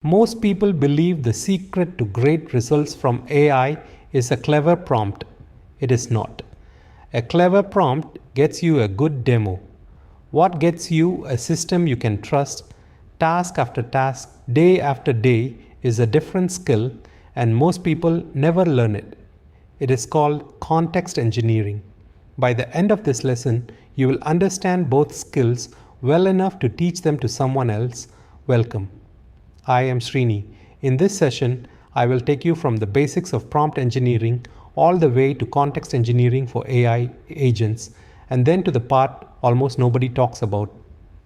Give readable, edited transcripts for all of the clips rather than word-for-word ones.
Most people believe the secret to great results from AI is a clever prompt. It is not. A clever prompt gets you a good demo. What gets you a system you can trust, task after task, day after day, is a different skill, and most people never learn it. It is called context engineering. By the end of this lesson, you will understand both skills well enough to teach them to someone else. Welcome. I am Srini. In this session, I will take you from the basics of prompt engineering all the way to context engineering for AI agents, and then to the part almost nobody talks about,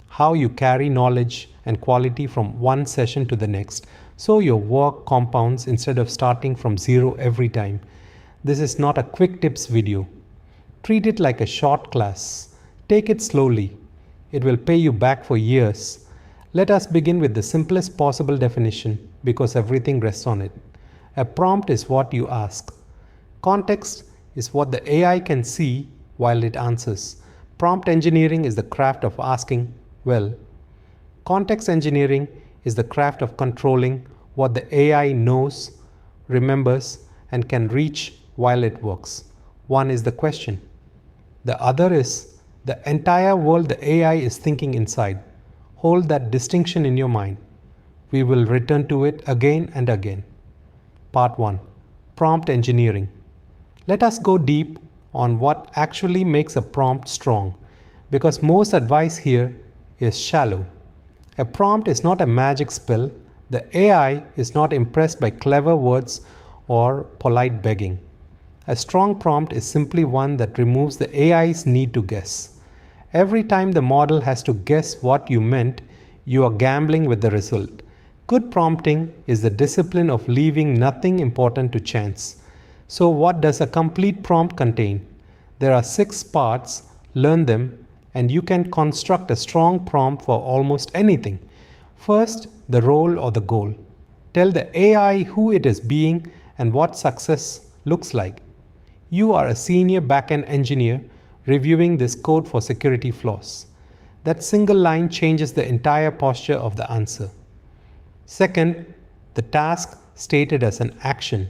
how you carry knowledge and quality from one session to the next, so your work compounds instead of starting from zero every time. This is not a quick tips video. Treat it like a short class. Take it slowly. It will pay you back for years. Let us begin with the simplest possible definition, because everything rests on it. A prompt is what you ask. Context is what the AI can see while it answers. Prompt engineering is the craft of asking well. Context engineering is the craft of controlling what the AI knows, remembers, and can reach while it works. One is the question. The other is the entire world the AI is thinking inside. Hold that distinction in your mind. We will return to it again and again. Part 1. Prompt engineering. Let us go deep on what actually makes a prompt strong, because most advice here is shallow. A prompt is not a magic spell. The AI is not impressed by clever words or polite begging. A strong prompt is simply one that removes the AI's need to guess. Every time the model has to guess what you meant, you are gambling with the result. Good prompting is the discipline of leaving nothing important to chance. So what does a complete prompt contain? There are 6 parts. Learn them, and you can construct a strong prompt for almost anything. First, the role or the goal. Tell the AI who it is being and what success looks like. You are a senior backend engineer reviewing this code for security flaws. That single line changes the entire posture of the answer. Second, the task stated as an action,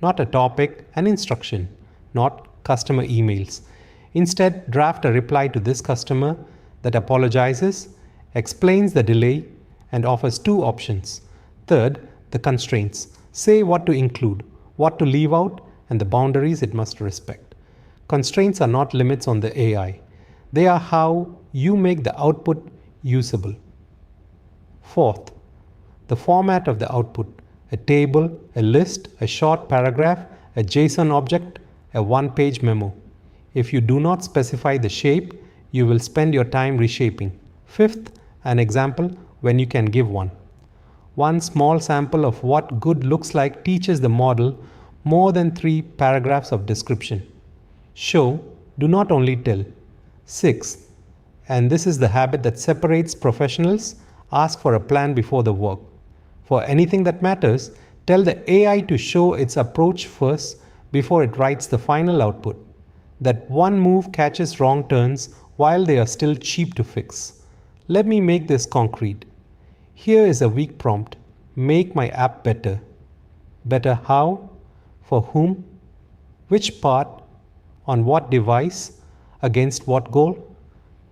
not a topic, an instruction, not customer emails. Instead, draft a reply to this customer that apologizes, explains the delay, and offers 2 options. Third, the constraints. Say what to include, what to leave out, and the boundaries it must respect. Constraints are not limits on the AI. They are how you make the output usable. Fourth, the format of the output. A table, a list, a short paragraph, a JSON object, a one-page memo. If you do not specify the shape, you will spend your time reshaping. Fifth, an example when you can give one. One small sample of what good looks like teaches the model more than 3 paragraphs of description. Show, do not only tell. 6. And this is the habit that separates professionals, ask for a plan before the work. For anything that matters, tell the AI to show its approach first before it writes the final output. That one move catches wrong turns while they are still cheap to fix. Let me make this concrete. Here is a weak prompt. Make my app better. Better how? For whom? Which part? On what device? Against what goal?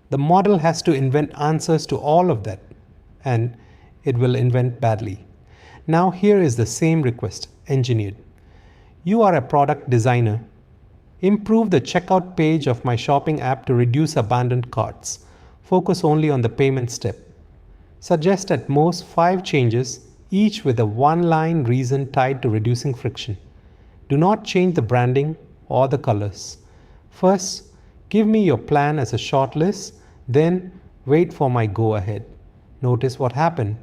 The model has to invent answers to all of that, and it will invent badly. Now here is the same request, engineered. You are a product designer. Improve the checkout page of my shopping app to reduce abandoned carts. Focus only on the payment step. Suggest at most 5 changes, each with a one-line reason tied to reducing friction. Do not change the branding or the colors. First, give me your plan as a short list, then wait for my go-ahead. Notice what happened.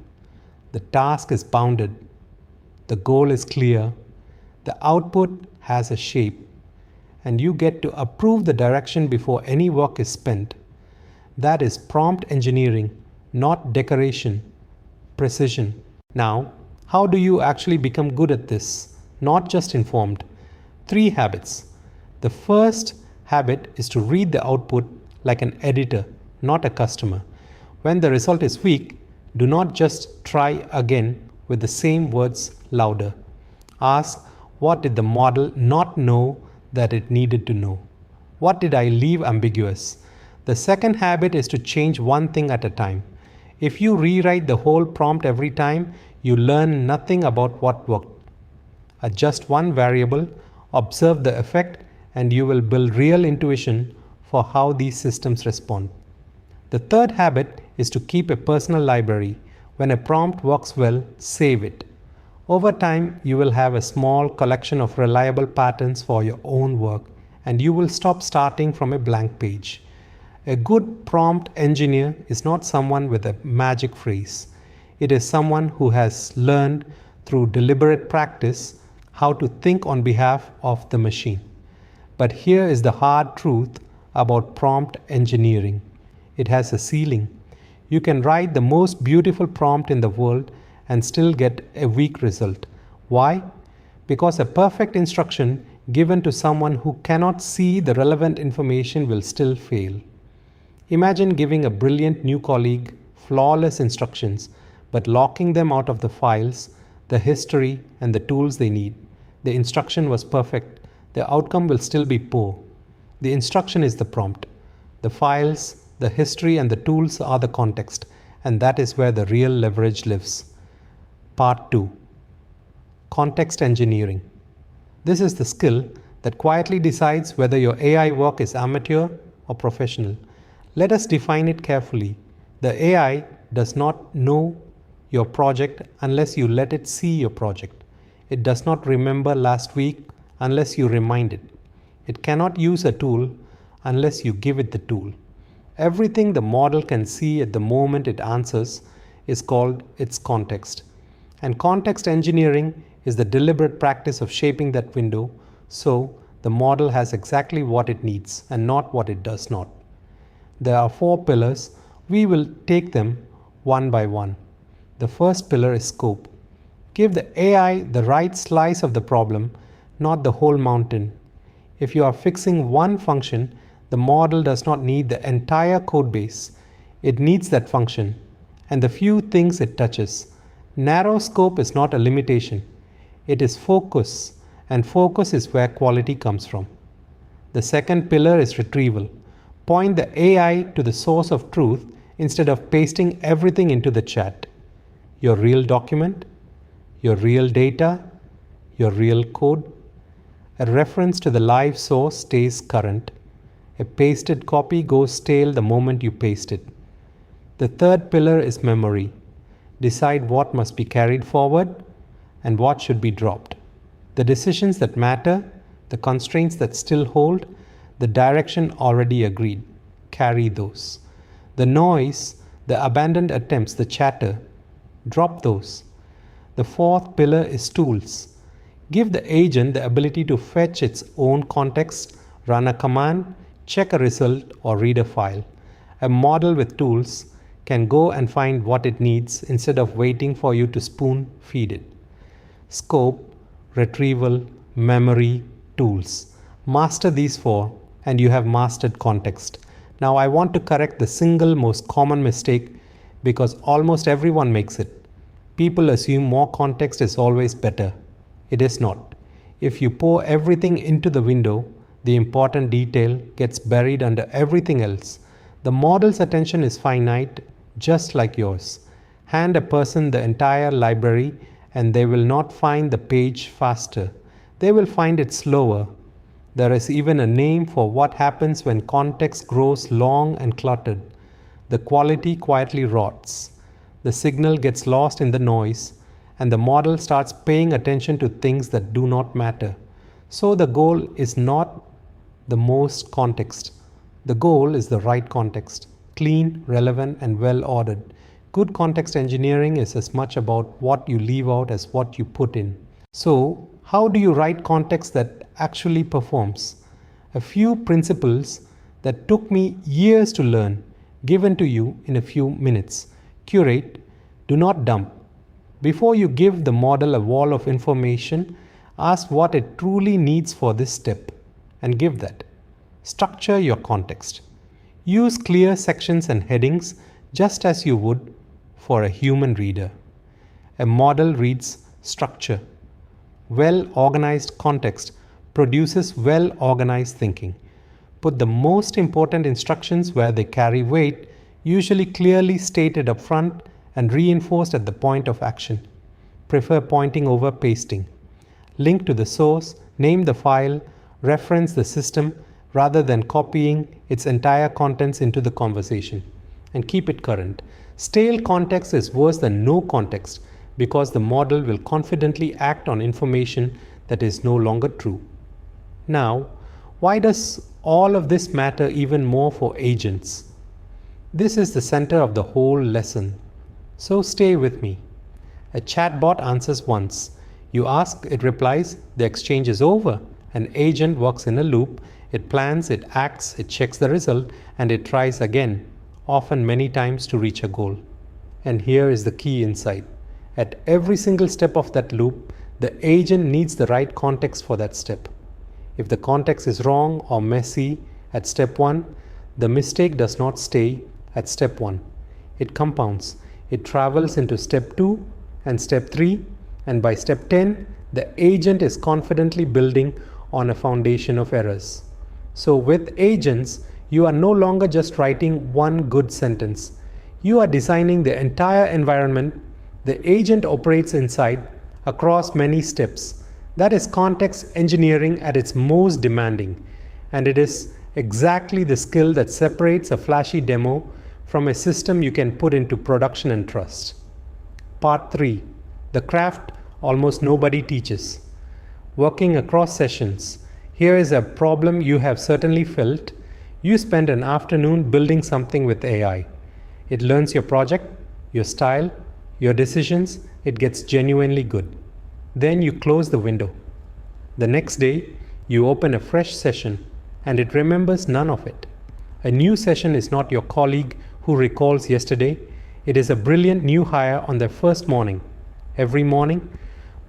The task is bounded. The goal is clear. The output has a shape. And you get to approve the direction before any work is spent. That is prompt engineering, not decoration. Precision. Now, how do you actually become good at this? Not just informed. 3 habits. The first habit is to read the output like an editor, not a customer. When the result is weak, do not just try again with the same words louder. Ask, what did the model not know that it needed to know? What did I leave ambiguous? The second habit is to change one thing at a time. If you rewrite the whole prompt every time, you learn nothing about what worked. Adjust one variable, observe the effect, and you will build real intuition for how these systems respond. The third habit is to keep a personal library. When a prompt works well, save it. Over time, you will have a small collection of reliable patterns for your own work, and you will stop starting from a blank page. A good prompt engineer is not someone with a magic phrase. It is someone who has learned through deliberate practice how to think on behalf of the machine. But here is the hard truth about prompt engineering. It has a ceiling. You can write the most beautiful prompt in the world and still get a weak result. Why? Because a perfect instruction given to someone who cannot see the relevant information will still fail. Imagine giving a brilliant new colleague flawless instructions, but locking them out of the files, the history, and the tools they need. The instruction was perfect. The outcome will still be poor. The instruction is the prompt. The files, the history, and the tools are the context, and that is where the real leverage lives. Part 2. Context engineering. This is the skill that quietly decides whether your AI work is amateur or professional. Let us define it carefully. The AI does not know your project unless you let it see your project. It does not remember last week unless you remind it. It cannot use a tool unless you give it the tool. Everything the model can see at the moment it answers is called its context. And context engineering is the deliberate practice of shaping that window so the model has exactly what it needs and not what it does not. There are 4 pillars. We will take them one by one. The first pillar is scope. Give the AI the right slice of the problem, not the whole mountain. If you are fixing one function, the model does not need the entire code base. It needs that function and the few things it touches. Narrow scope is not a limitation. It is focus, and focus is where quality comes from. The second pillar is retrieval. Point the AI to the source of truth instead of pasting everything into the chat. Your real document, your real data, your real code. A reference to the live source stays current. A pasted copy goes stale the moment you paste it. The third pillar is memory. Decide what must be carried forward and what should be dropped. The decisions that matter, the constraints that still hold, the direction already agreed. Carry those. The noise, the abandoned attempts, the chatter, drop those. The fourth pillar is tools. Give the agent the ability to fetch its own context, run a command, check a result, or read a file. A model with tools can go and find what it needs instead of waiting for you to spoon feed it. Scope, retrieval, memory, tools. Master these 4 and you have mastered context. Now I want to correct the single most common mistake because almost everyone makes it. People assume more context is always better. It is not. If you pour everything into the window, the important detail gets buried under everything else. The model's attention is finite, just like yours. Hand a person the entire library and they will not find the page faster. They will find it slower. There is even a name for what happens when context grows long and cluttered. The quality quietly rots. The signal gets lost in the noise, and the model starts paying attention to things that do not matter. So the goal is not the most context. The goal is the right context, clean, relevant, and well ordered. Good context engineering is as much about what you leave out as what you put in. So, how do you write context that actually performs? A few principles that took me years to learn, given to you in a few minutes. Curate, do not dump. Before you give the model a wall of information, ask what it truly needs for this step and give that. Structure your context. Use clear sections and headings just as you would for a human reader. A model reads structure. Well-organized context produces well-organized thinking. Put the most important instructions where they carry weight, usually clearly stated up front and reinforced at the point of action. Prefer pointing over pasting. Link to the source, name the file, reference the system rather than copying its entire contents into the conversation. And keep it current. Stale context is worse than no context because the model will confidently act on information that is no longer true. Now, why does all of this matter even more for agents? This is the center of the whole lesson. So stay with me. A chatbot answers once. You ask, it replies, the exchange is over. An agent works in a loop. It plans, it acts, it checks the result, and it tries again, often many times to reach a goal. And here is the key insight. At every single step of that loop, the agent needs the right context for that step. If the context is wrong or messy at step 1, the mistake does not stay at step 1. It compounds. It travels into step 2 and step 3, and by step 10, the agent is confidently building on a foundation of errors. So with agents, you are no longer just writing one good sentence. You are designing the entire environment the agent operates inside across many steps. That is context engineering at its most demanding, and it is exactly the skill that separates a flashy demo from a system you can put into production and trust. Part 3. The craft almost nobody teaches. Working across sessions. Here is a problem you have certainly felt. You spend an afternoon building something with AI. It learns your project, your style, your decisions. It gets genuinely good. Then you close the window. The next day, you open a fresh session and it remembers none of it. A new session is not your colleague who recalls yesterday. It is a brilliant new hire on their first morning. Every morning,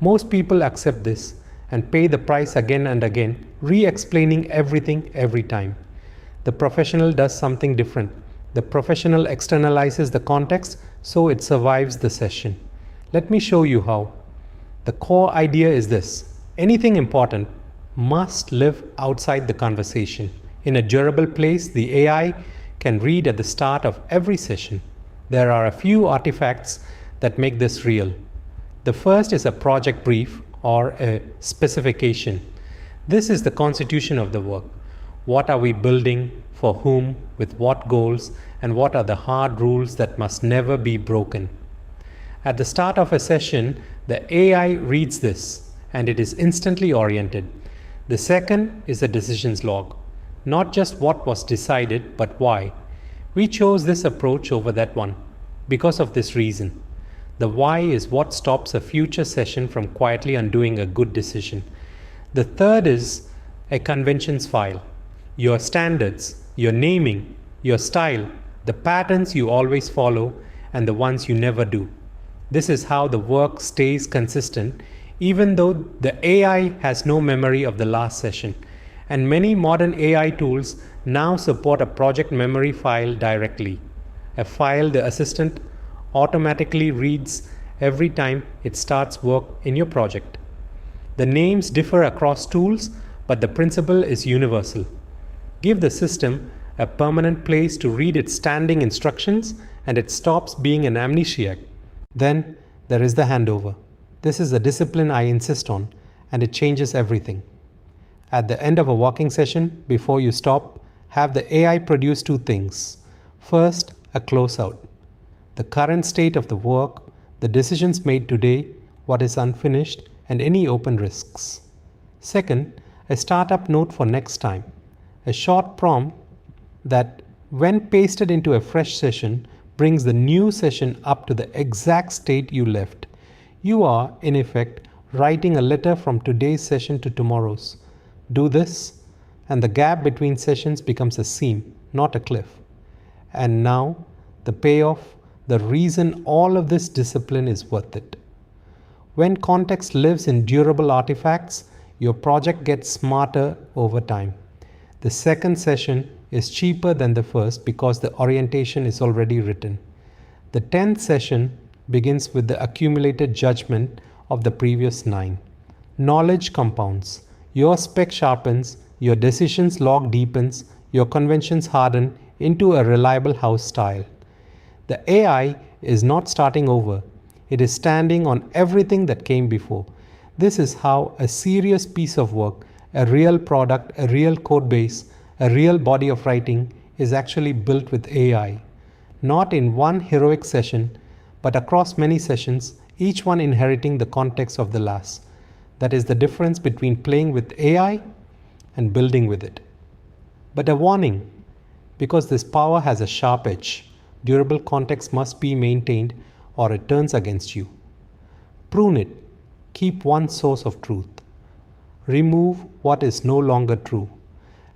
most people accept this and pay the price again and again, re-explaining everything every time. The professional does something different. The professional externalizes the context so it survives the session. Let me show you how. The core idea is this. Anything important must live outside the conversation. In a durable place, the AI can read at the start of every session. There are a few artifacts that make this real. The first is a project brief or a specification. This is the constitution of the work. What are we building, for whom, with what goals, and what are the hard rules that must never be broken? At the start of a session, the AI reads this, and it is instantly oriented. The second is a decisions log. Not just what was decided, but why. We chose this approach over that one because of this reason. The why is what stops a future session from quietly undoing a good decision. The third is a conventions file. Your standards, your naming, your style, the patterns you always follow, and the ones you never do. This is how the work stays consistent, even though the AI has no memory of the last session. And many modern AI tools now support a project memory file directly. A file the assistant automatically reads every time it starts work in your project. The names differ across tools, but the principle is universal. Give the system a permanent place to read its standing instructions and it stops being an amnesiac. Then there is the handover. This is a discipline I insist on, and it changes everything. At the end of a walking session, before you stop, have the AI produce two things. First, a closeout. The current state of the work, the decisions made today, what is unfinished, and any open risks. Second, a startup note for next time. A short prompt that, when pasted into a fresh session, brings the new session up to the exact state you left. You are, in effect, writing a letter from today's session to tomorrow's. Do this, and the gap between sessions becomes a seam, not a cliff. And now, the payoff, the reason all of this discipline is worth it. When context lives in durable artifacts, your project gets smarter over time. The second session is cheaper than the first because the orientation is already written. The 10th session begins with the accumulated judgment of the previous 9. Knowledge compounds. Your spec sharpens, your decisions log deepens, your conventions harden into a reliable house style. The AI is not starting over. It is standing on everything that came before. This is how a serious piece of work, a real product, a real code base, a real body of writing is actually built with AI. Not in one heroic session, but across many sessions, each one inheriting the context of the last. That is the difference between playing with AI and building with it. But a warning, because this power has a sharp edge, durable context must be maintained or it turns against you. Prune it. Keep one source of truth. Remove what is no longer true.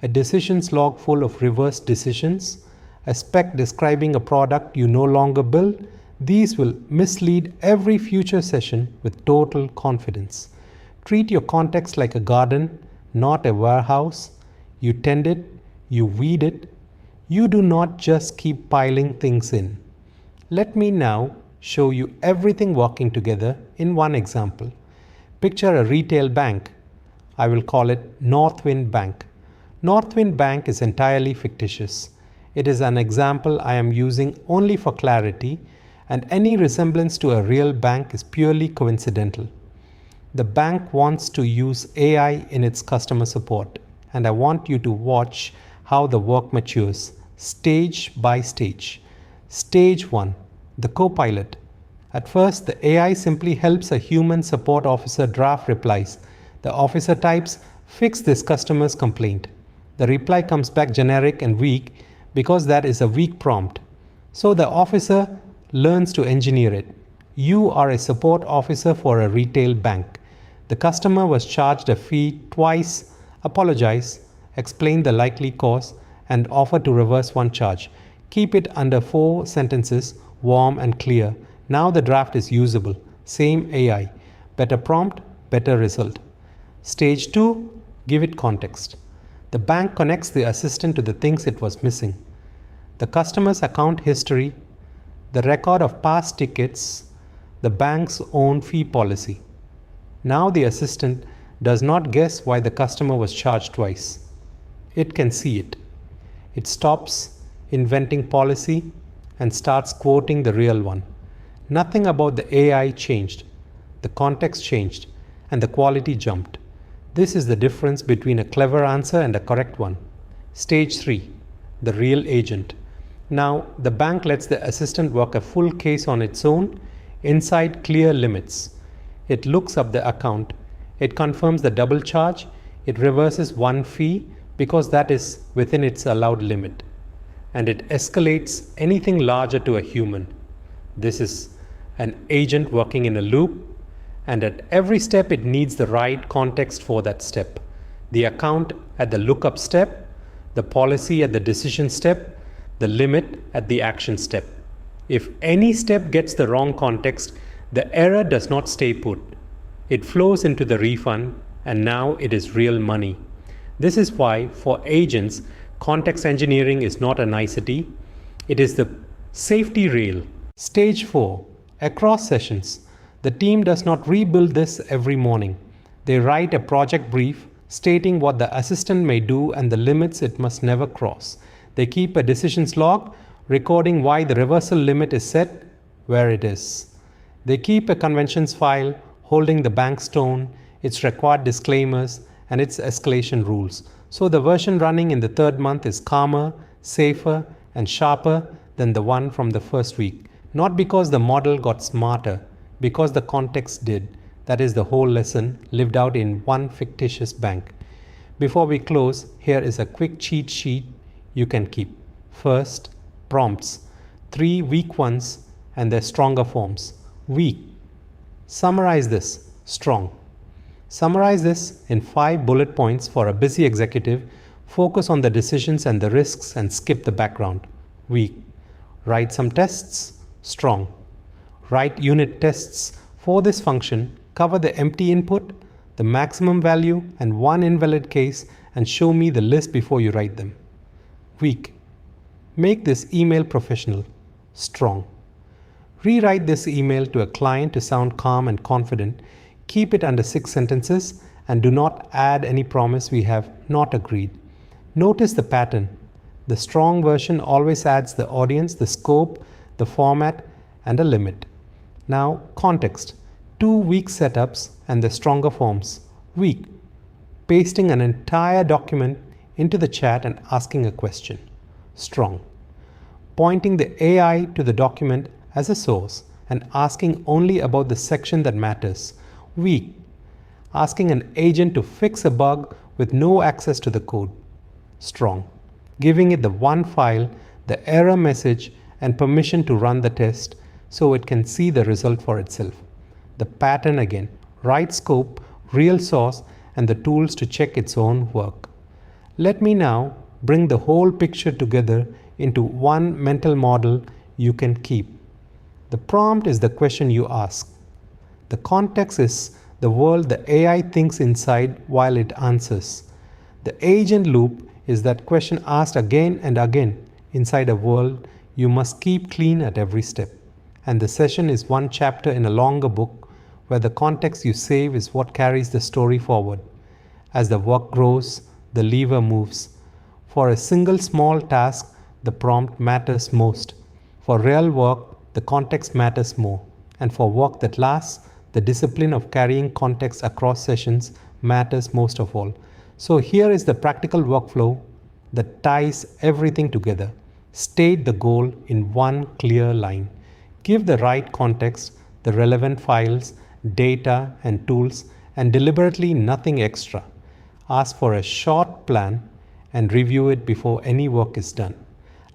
A decisions log full of reverse decisions, a spec describing a product you no longer build, these will mislead every future session with total confidence. Treat your context like a garden, not a warehouse. You tend it, you weed it. You do not just keep piling things in. Let me now show you everything working together in one example. Picture a retail bank. I will call it Northwind Bank. Northwind Bank is entirely fictitious. It is an example I am using only for clarity, and any resemblance to a real bank is purely coincidental. The bank wants to use AI in its customer support, and I want you to watch how the work matures, stage by stage. Stage 1, the copilot. At first, the AI simply helps a human support officer draft replies. The officer types, "Fix this customer's complaint." The reply comes back generic and weak because that is a weak prompt. So the officer learns to engineer it. You are a support officer for a retail bank. The customer was charged a fee twice, apologize, explain the likely cause, and offer to reverse one charge. Keep it under 4 sentences, warm and clear. Now the draft is usable. Same AI. Better prompt, better result. Stage 2, give it context. The bank connects the assistant to the things it was missing. The customer's account history, the record of past tickets, the bank's own fee policy. Now the assistant does not guess why the customer was charged twice. It can see it. It stops inventing policy and starts quoting the real one. Nothing about the AI changed. The context changed and the quality jumped. This is the difference between a clever answer and a correct one. Stage 3, the real agent. Now the bank lets the assistant work a full case on its own inside clear limits. It looks up the account. It confirms the double charge. It reverses one fee because that is within its allowed limit. And it escalates anything larger to a human. This is an agent working in a loop, and at every step it needs the right context for that step. The account at the lookup step, the policy at the decision step, the limit at the action step. If any step gets the wrong context, the error does not stay put. It flows into the refund, and now it is real money. This is why, for agents, context engineering is not a nicety. It is the safety rail. Stage 4, across sessions. The team does not rebuild this every morning. They write a project brief stating what the assistant may do and the limits it must never cross. They keep a decisions log recording why the reversal limit is set where it is. They keep a conventions file holding the bank's tone, its required disclaimers, and its escalation rules. So the version running in the 3rd month is calmer, safer, and sharper than the one from the first week. Not because the model got smarter, because the context did. That is the whole lesson lived out in one fictitious bank. Before we close, here is a quick cheat sheet you can keep. First, prompts. 3 weak ones and their stronger forms. Weak. Summarize this. Strong. Summarize this in 5 bullet points for a busy executive. Focus on the decisions and the risks and skip the background. Weak. Write some tests. Strong. Write unit tests for this function. Cover the empty input, the maximum value, and one invalid case, and show me the list before you write them. Weak. Make this email professional. Strong. Rewrite this email to a client to sound calm and confident. Keep it under 6 sentences and do not add any promise we have not agreed. Notice the pattern. The strong version always adds the audience, the scope, the format, and a limit. Now, context. 2 weak setups and the stronger forms. Weak. Pasting an entire document into the chat and asking a question. Strong. Pointing the AI to the document as a source and asking only about the section that matters. Weak. Asking an agent to fix a bug with no access to the code. Strong. Giving it the one file, the error message, and permission to run the test so it can see the result for itself. The pattern again. Right scope, real source, and the tools to check its own work. Let me now bring the whole picture together into one mental model you can keep. The prompt is the question you ask. The context is the world the AI thinks inside while it answers. The agent loop is that question asked again and again inside a world you must keep clean at every step. And the session is one chapter in a longer book where the context you save is what carries the story forward. As the work grows, the lever moves. For a single small task, the prompt matters most. For real work, the context matters more. And for work that lasts, the discipline of carrying context across sessions matters most of all. So here is the practical workflow that ties everything together. State the goal in one clear line. Give the right context, the relevant files, data, and tools, and deliberately nothing extra. Ask for a short plan and review it before any work is done.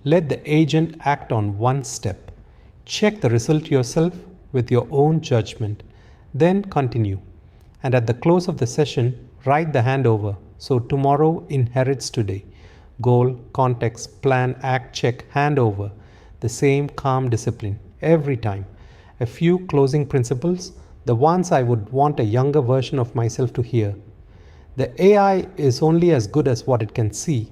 Let the agent act on one step. Check the result yourself with your own judgment. Then continue. And at the close of the session, write the handover so tomorrow inherits today. Goal, context, plan, act, check, handover. The same calm discipline every time. A few closing principles, the ones I would want a younger version of myself to hear. The AI is only as good as what it can see.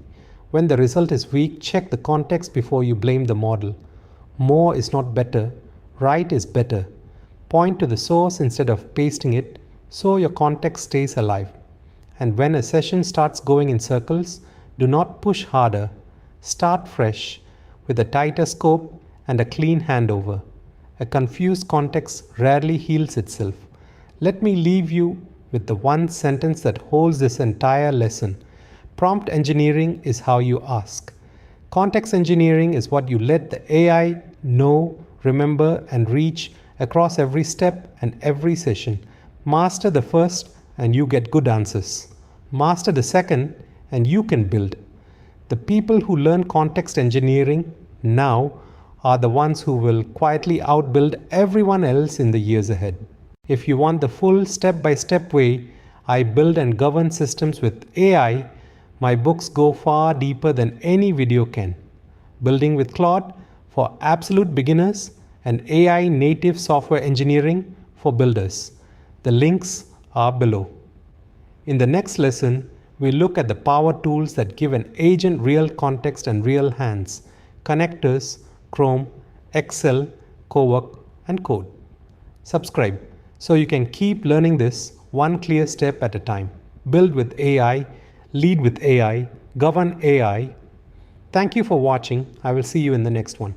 When the result is weak, check the context before you blame the model. More is not better. Right is better. Point to the source instead of pasting it so your context stays alive. And when a session starts going in circles, do not push harder. Start fresh with a tighter scope and a clean handover. A confused context rarely heals itself. Let me leave you with the one sentence that holds this entire lesson. Prompt engineering is how you ask. Context engineering is what you let the AI know, remember, and reach across every step and every session. Master the first and you get good answers. Master the second and you can build. The people who learn context engineering now are the ones who will quietly outbuild everyone else in the years ahead. If you want the full step-by-step way I build and govern systems with AI, my books go far deeper than any video can. Building with Claude for absolute beginners and AI native software engineering for builders. The links are below. In the next lesson, we look at the power tools that give an agent real context and real hands. Connectors, Chrome, Excel, Cowork, and Code. Subscribe so you can keep learning this one clear step at a time. Build with AI, lead with AI, govern AI. Thank you for watching. I will see you in the next one.